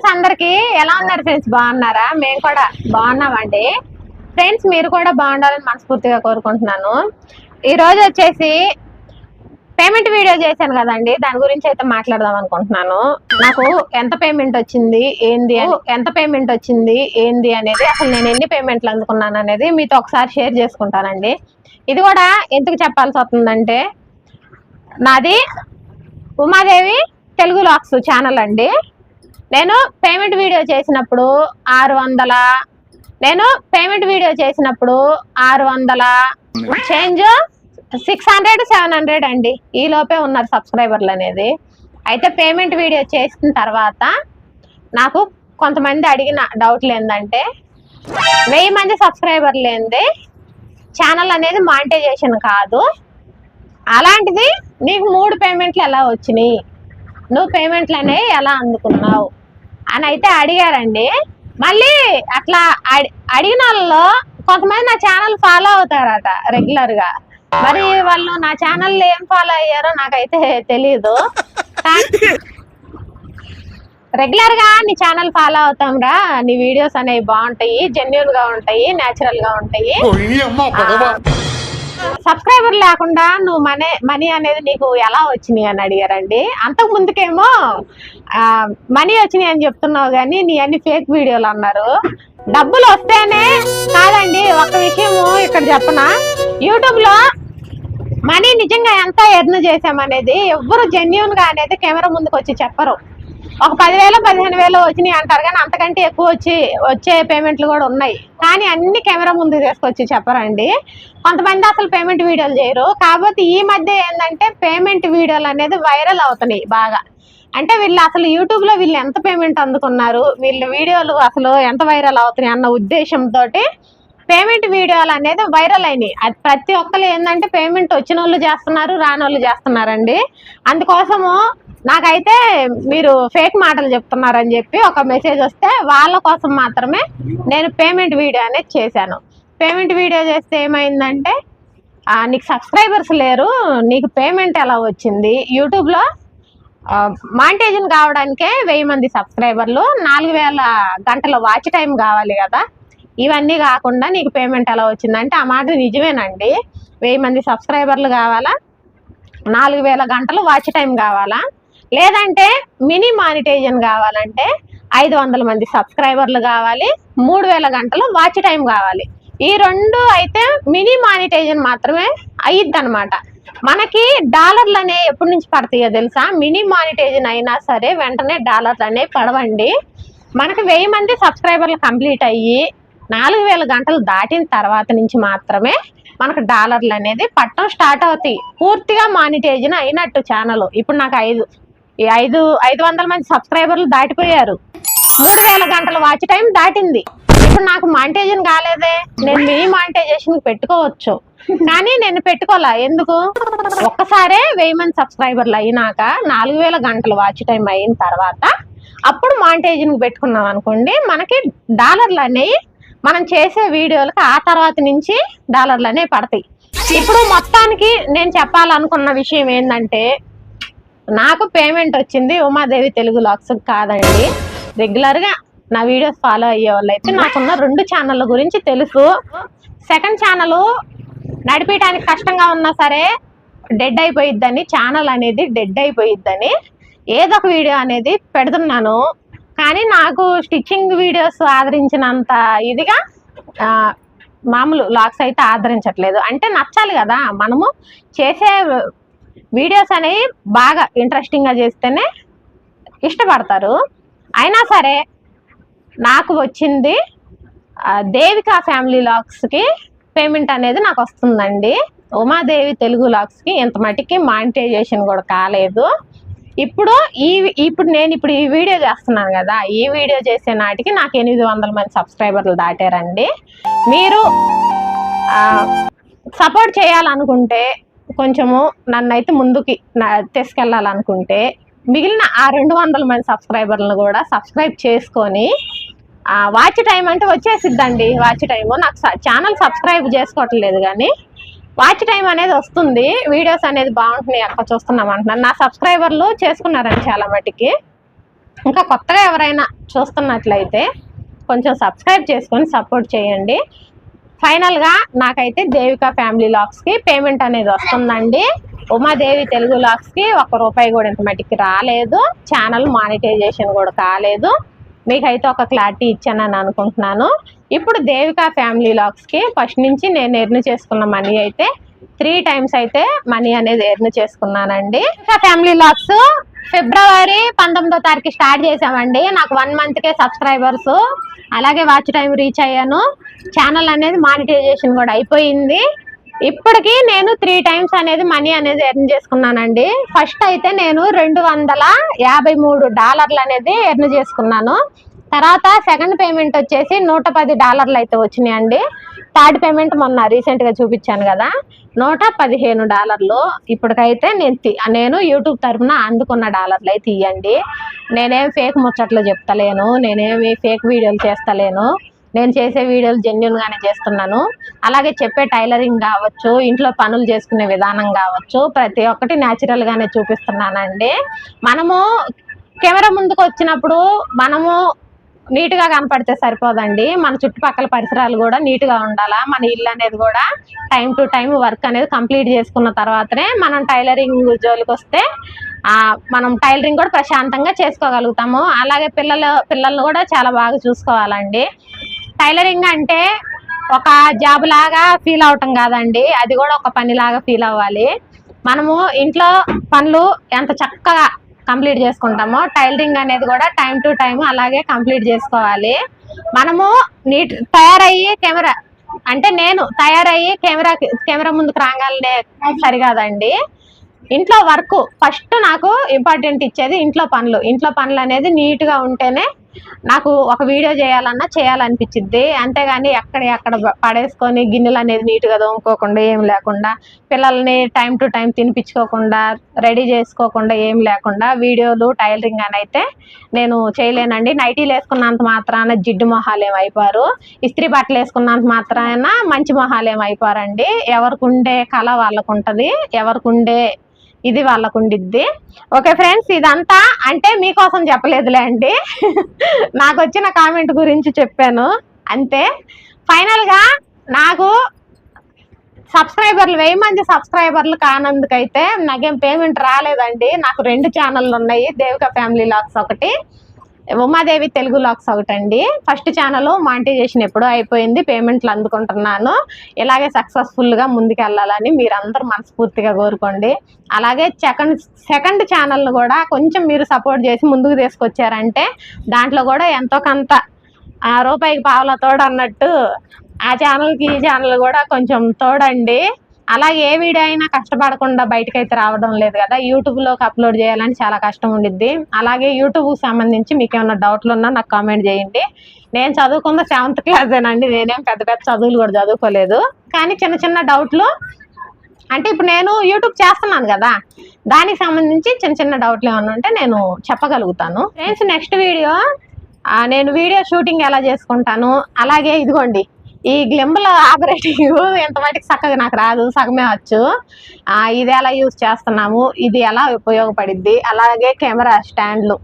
Friends అందరికి ఎలా ఉన్నారు ఫ్రెండ్స్? బాగున్నారా? మేము కూడా బాగున్నామండి ఫ్రెండ్స్. మీరు కూడా బాగుండాలని మనస్ఫూర్తిగా కోరుకుంటున్నాను. ఈ రోజు వచ్చేసి పేమెంట్ వీడియో చేశాను కదండి, దాని గురించి అయితే మాట్లాడదాం అనుకుంటున్నాను. నాకు ఎంత పేమెంట్ వచ్చింది ఏంది అనేది, అసలు నేను ఎన్ని పేమెంట్లు అందుకున్నాను అనేది మీతో ఒకసారి షేర్ చేసుకుంటానండి. ఇది కూడా ఎందుకు చెప్పాల్సి వస్తుందంటే, నాది ఉమాదేవి తెలుగు లాక్స్ ఛానల్ అండి. నేను పేమెంట్ వీడియో చేసినప్పుడు 600 చేంజ్ 600-700 అండి, ఈ లోపే ఉన్నారు సబ్స్క్రైబర్లు అనేది. అయితే పేమెంట్ వీడియో చేసిన తర్వాత నాకు కొంతమంది అడిగిన డౌట్లు ఏంటంటే, 1000 మంది సబ్స్క్రైబర్లు ఏంది ఛానల్ అనేది మానిటైజేషన్ కాదు, అలాంటిది నీకు 3 పేమెంట్లు ఎలా వచ్చినాయి, నువ్వు పేమెంట్లు అనేవి ఎలా అందుకున్నావు అని అయితే అడిగారండి. మళ్ళీ అట్లా అడిగిన వాళ్ళలో కొంతమంది నా ఛానల్ ఫాలో అవుతారట రెగ్యులర్ గా. మరి వాళ్ళు నా ఛానల్ ఏం ఫాలో అయ్యారో నాకైతే తెలీదు. రెగ్యులర్ గా నీ ఛానల్ ఫాలో అవుతాం రా, నీ వీడియోస్ అనేవి బాగుంటాయి, జెన్యూన్ గా ఉంటాయి, నేచురల్ గా ఉంటాయి. సబ్స్క్రైబర్ లేకుండా నువ్వు మనీ అనేది నీకు ఎలా వచ్చినాయి అని అడిగారండి. అంతకు ముందుకేమో మనీ వచ్చినాయి అని చెప్తున్నావు కానీ నీ అన్ని ఫేక్ వీడియోలు అన్నారు. డబ్బులు వస్తేనే కాదండి. ఒక విషయము ఇక్కడ చెప్పనా, యూట్యూబ్ లో మనీ నిజంగా ఎంత ఎర్న్ చేసామనేది ఎవ్వరు జెన్యూన్ గా అనేది కెమెరా ముందుకు వచ్చి చెప్పరు. ఒక 10,000-15,000 వచ్చినాయి అంటారు, కానీ అంతకంటే ఎక్కువ వచ్చే పేమెంట్లు కూడా ఉన్నాయి, కానీ అన్ని కెమెరా ముందుకు తీసుకొచ్చి చెప్పరండి. కొంతమంది అసలు పేమెంట్ వీడియోలు చేయరు. కాకపోతే ఈ మధ్య ఏంటంటే పేమెంట్ వీడియోలు అనేది వైరల్ అవుతున్నాయి బాగా. అంటే వీళ్ళు అసలు యూట్యూబ్ లో వీళ్ళు ఎంత పేమెంట్ అందుకున్నారు, వీళ్ళ వీడియోలు అసలు ఎంత వైరల్ అవుతున్నాయి అన్న ఉద్దేశంతో పేమెంట్ వీడియోలు అనేది వైరల్ అయినాయి. అది ప్రతి ఒక్కరు ఏంటంటే పేమెంట్ వచ్చిన వాళ్ళు చేస్తున్నారు, రాని వాళ్ళు చేస్తున్నారండి. అందుకోసము నాకైతే మీరు ఫేక్ మాటలు చెప్తున్నారని చెప్పి ఒక మెసేజ్ వస్తే వాళ్ళ కోసం మాత్రమే నేను పేమెంట్ వీడియో అనేది చేశాను. పేమెంట్ వీడియో చేస్తే ఏమైందంటే, నీకు సబ్స్క్రైబర్స్ లేరు, నీకు పేమెంట్ ఎలా వచ్చింది, యూట్యూబ్లో మానిటైజేషన్ కావడానికే 1000 మంది సబ్స్క్రైబర్లు, 4000 గంటల వాచ్ టైం కావాలి కదా, ఇవన్నీ కాకుండా నీకు పేమెంట్ ఎలా వచ్చిందంటే, ఆ మాట నిజమేనండి. 1000 మంది సబ్స్క్రైబర్లు కావాలా, 4000 గంటలు వాచ్ టైం కావాలా, లేదంటే మినీ మానిటైజేషన్ కావాలంటే 500 మంది సబ్స్క్రైబర్లు కావాలి, 3000 గంటలు వాచ్ టైం కావాలి. ఈ 2 అయితే మినీ మానిటైజేషన్ మాత్రమే అయ్యిద్ది అనమాట. మనకి డాలర్లు అనేవి ఎప్పటి నుంచి పడతాయో తెలుసా? మినీ మానిటైజేషన్ అయినా సరే వెంటనే డాలర్లు అనేవి పడవండి. మనకి 1000 మంది సబ్స్క్రైబర్లు కంప్లీట్ అయ్యి 4000 గంటలు దాటిన తర్వాత నుంచి మాత్రమే మనకు డాలర్లు అనేది పట్టడం స్టార్ట్ అవుతాయి. పూర్తిగా మానిటైజేషన్ అయినట్టు ఛానల్. ఇప్పుడు నాకు 500 మంది సబ్స్క్రైబర్లు దాటిపోయారు, 3000 గంటల వాచ్ టైం దాటింది. ఇప్పుడు నాకు మానిటైజేషన్ కాలేదే, నేను మినీ మానిటైజేషన్ పెట్టుకోవచ్చు, కానీ నేను పెట్టుకోలే. ఎందుకు? ఒక్కసారే 1000 మంది సబ్స్క్రైబర్లు అయినాక 4000 గంటల వాచ్ టైం అయిన తర్వాత అప్పుడు మానిటైజేషన్ పెట్టుకున్నాం అనుకోండి, మనకి డాలర్లు అనేవి మనం చేసే వీడియోలకి ఆ తర్వాత నుంచి డాలర్లు అనేవి పడతాయి. ఇప్పుడు మొత్తానికి నేను చెప్పాలనుకున్న విషయం ఏంటంటే, నాకు పేమెంట్ వచ్చింది ఉమాదేవి తెలుగు లాక్స్ కాదండి. రెగ్యులర్గా నా వీడియోస్ ఫాలో అయ్యే వాళ్ళు అయితే నాకున్న 2 ఛానళ్ళ గురించి తెలుసు. సెకండ్ ఛానల్ నడిపించడానికి కష్టంగా ఉన్నా సరే డెడ్ అయిపోయిద్దని, ఛానల్ అనేది డెడ్ అయిపోయిద్దని ఏదో ఒక వీడియో అనేది పెడుతున్నాను. కానీ నాకు స్టిచ్చింగ్ వీడియోస్ ఆదరించినంత ఇదిగా మామూలు లాక్స్ అయితే ఆదరించట్లేదు. అంటే నచ్చాలి కదా, మనము చేసే వీడియోస్ అనేవి బాగా ఇంట్రెస్టింగ్గా చేస్తేనే ఇష్టపడతారు. అయినా సరే నాకు వచ్చింది దేవికా ఫ్యామిలీ లాక్స్కి పేమెంట్ అనేది నాకు వస్తుందండి. ఉమాదేవి తెలుగు లాక్స్కి ఇంత మటుకి మానిటైజేషన్ కూడా కాలేదు. ఇప్పుడు నేను ఈ వీడియో చేస్తున్నాను కదా, ఈ వీడియో చేసే నాటికి నాకు 800 మంది సబ్స్క్రైబర్లు దాటారండి. మీరు సపోర్ట్ చేయాలనుకుంటే, కొంచెము నన్నైతే ముందుకి తీసుకెళ్ళాలనుకుంటే, మిగిలిన ఆ 200 మంది సబ్స్క్రైబర్లను కూడా సబ్స్క్రైబ్ చేసుకొని వాచ్ టైం అంటే వచ్చేసిద్దండి. వాచ్ టైము నాకు ఛానల్ సబ్స్క్రైబ్ చేసుకోవట్లేదు, కానీ వాచ్ టైం అనేది వస్తుంది. వీడియోస్ అనేది బాగుంటున్నాయి అక్కడ చూస్తున్నాం అంటున్నారు. నా సబ్స్క్రైబర్లు చేసుకున్నారండి చాలా మటుకి. ఇంకా కొత్తగా ఎవరైనా చూస్తున్నట్లయితే కొంచెం సబ్స్క్రైబ్ చేసుకొని సపోర్ట్ చేయండి. ఫైనల్గా నాకైతే దేవిక ఫ్యామిలీ లాగ్స్కి పేమెంట్ అనేది వస్తుందండి. ఉమాదేవి తెలుగు లాగ్స్కి ₹1 కూడా ఇంత మట్టికి రాలేదు. ఛానల్ మానిటైజేషన్ కూడా కాలేదు. మీకైతే ఒక క్లారిటీ ఇచ్చానని అనుకుంటున్నాను. ఇప్పుడు దేవిక ఫ్యామిలీ లాగ్స్కి ఫస్ట్ నుంచి నేను ఎర్న్ చేసుకున్న మనీ అయితే 3 టైమ్స్ అయితే మనీ అనేది ఎర్న్ చేసుకున్నానండి. దేవిక ఫ్యామిలీ లాగ్స్ ఫిబ్రవరి 19వ తారీఖు స్టార్ట్ చేసామండి. నాకు 1 మంత్కే సబ్స్క్రైబర్స్, అలాగే వాచ్ టైం రీచ్ అయ్యాను. ఛానల్ అనేది మానిటైజేషన్ కూడా అయిపోయింది. ఇప్పటికి నేను 3 టైమ్స్ అనేది మనీ అనేది ఎర్న్ చేసుకున్నానండి. ఫస్ట్ అయితే నేను $253 అనేది ఎర్న్ చేసుకున్నాను. తర్వాత సెకండ్ పేమెంట్ వచ్చేసి $110 అయితే వచ్చినాయండి. థర్డ్ పేమెంట్ మొన్న రీసెంట్గా చూపించాను కదా, $115. ఇప్పటికైతే నేను యూట్యూబ్ తరఫున అందుకున్న డాలర్లు అయితే ఇవ్వండి. నేనేం ఫేక్ ముచ్చట్లు చెప్తలేను, నేనేమి ఫేక్ వీడియోలు చేస్తలేను. నేను చేసే వీడియోలు జెన్యున్గానే చేస్తున్నాను. అలాగే చెప్పే టైలరింగ్ కావచ్చు, ఇంట్లో పనులు చేసుకునే విధానం కావచ్చు, ప్రతి ఒక్కటి న్యాచురల్గానే చూపిస్తున్నానండి. మనము కెమెరా ముందుకు వచ్చినప్పుడు మనము నీట్గా కనపడితే సరిపోదండి. మన చుట్టుపక్కల పరిసరాలు కూడా నీట్గా ఉండాలా. మన ఇల్లు అనేది కూడా టైం టు టైం వర్క్ అనేది కంప్లీట్ చేసుకున్న తర్వాతనే మనం టైలరింగ్ జోలికి వస్తే మనం టైలరింగ్ కూడా ప్రశాంతంగా చేసుకోగలుగుతాము. అలాగే పిల్లల్ని కూడా చాలా బాగా చూసుకోవాలండి. టైలరింగ్ అంటే ఒక జాబ్ లాగా ఫీల్ అవటం కాదండి, అది కూడా ఒక పనిలాగా ఫీల్ అవ్వాలి. మనము ఇంట్లో పనులు ఎంత చక్కగా కంప్లీట్ చేసుకుంటామో టైలరింగ్ అనేది కూడా టైం టు టైం అలాగే కంప్లీట్ చేసుకోవాలి. మనము తయారయ్యి నేను తయారయ్యి కెమెరా ముందుకు రాగానే సరికాదండి. ఇంట్లో వర్క్ ఫస్ట్ నాకు ఇంపార్టెంట్ ఇచ్చేది ఇంట్లో పనులు అనేది నీట్గా ఉంటేనే నాకు ఒక వీడియో చేయాలనిపించింది. అంతేగాని ఎక్కడ పడేసుకొని గిన్నెలు అనేది నీట్గా తోముకోకుండా ఏం లేకుండా, పిల్లల్ని టైం టు టైం తినిపించుకోకుండా, రెడీ చేసుకోకుండా ఏం లేకుండా వీడియోలు టైలరింగ్ అని అయితే నేను చేయలేనండి. నైటీలు వేసుకున్నంత మాత్రాన జిడ్డు మొహాలు ఏమైపోరు, ఇస్త్రీ బట్టలు వేసుకున్నంత మాత్రాన మంచి మొహాలు ఏమైపోరండి. ఎవరికి ఉండే కళ వాళ్ళకు ఉంటుంది, ఎవరికి ఉండే ఇది వాళ్ళకు ఉండిద్ది. ఓకే ఫ్రెండ్స్, ఇదంతా అంటే మీకోసం చెప్పలేదులే అండి, నాకు వచ్చిన కామెంట్ గురించి చెప్పాను అంతే. ఫైనల్గా నాకు 1000 మంది సబ్స్క్రైబర్లు కానందుకైతే నాకేం పేమెంట్ రాలేదండి. నాకు 2 ఛానళ్ళు ఉన్నాయి, దేవిక ఫ్యామిలీ లాగ్స్ ఒకటి, ఉమాదేవి తెలుగు లాగ్స్ ఒకటండి. ఫస్ట్ ఛానల్ మానిటైజేషన్ ఎప్పుడో అయిపోయింది, పేమెంట్లు అందుకుంటున్నాను. ఇలాగే సక్సెస్ఫుల్గా ముందుకెళ్ళాలని మీరందరూ మనస్ఫూర్తిగా కోరుకోండి. అలాగే సెకండ్ ఛానల్ను కూడా కొంచెం మీరు సపోర్ట్ చేసి ముందుకు తీసుకొచ్చారంటే దాంట్లో కూడా ఎంతో కొంత రూపాయికి పావలా తోడు అన్నట్టు ఆ ఛానల్కి ఈ ఛానల్ కూడా కొంచెం తోడండి. అలాగే ఏ వీడియో అయినా కష్టపడకుండా బయటకైతే రావడం లేదు కదా, యూట్యూబ్లోకి అప్లోడ్ చేయాలని చాలా కష్టం ఉండిద్ది. అలాగే యూట్యూబ్కి సంబంధించి మీకు ఏమైనా డౌట్లు ఉన్నా నాకు కామెంట్ చేయండి. నేను చదువుకున్న 7th క్లాసేనండి, నేనేం పెద్ద చదువులు కూడా చదువుకోలేదు. కానీ చిన్న డౌట్లు అంటే ఇప్పుడు నేను యూట్యూబ్ చేస్తున్నాను కదా, దానికి సంబంధించి చిన్న డౌట్లు ఏమన్నా ఉంటే నేను చెప్పగలుగుతాను. ఫ్రెండ్స్, నెక్స్ట్ వీడియో నేను వీడియో షూటింగ్ ఎలా చేసుకుంటాను, అలాగే ఇదిగోండి ఈ గ్లింబల్ ఆపరేటింగ్ ఎంత మటుకు చక్కగా నాకు రాదు, సగమే వచ్చు. ఇది ఎలా యూజ్ చేస్తున్నాము, ఇది ఎలా ఉపయోగపడిద్ది, అలాగే కెమెరా స్టాండ్లు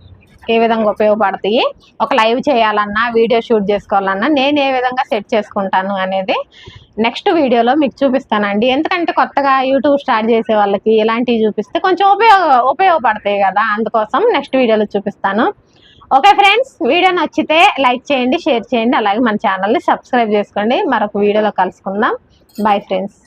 ఏ విధంగా ఉపయోగపడతాయి, ఒక లైవ్ చేయాలన్నా వీడియో షూట్ చేసుకోవాలన్నా నేను ఏ విధంగా సెట్ చేసుకుంటాను అనేది నెక్స్ట్ వీడియోలో మీకు చూపిస్తానండి. ఎందుకంటే కొత్తగా యూట్యూబ్ స్టార్ట్ చేసే వాళ్ళకి ఇలాంటివి చూపిస్తే కొంచెం ఉపయోగపడతాయి కదా, అందుకోసం నెక్స్ట్ వీడియోలో చూపిస్తాను. ఓకే ఫ్రెండ్స్, వీడియో నచ్చితే లైక్ చేయండి, షేర్ చేయండి, అలాగే మన ఛానల్ని సబ్స్క్రైబ్ చేసుకోండి. మరొక వీడియోలో కలుసుకుందాం. Bye friends.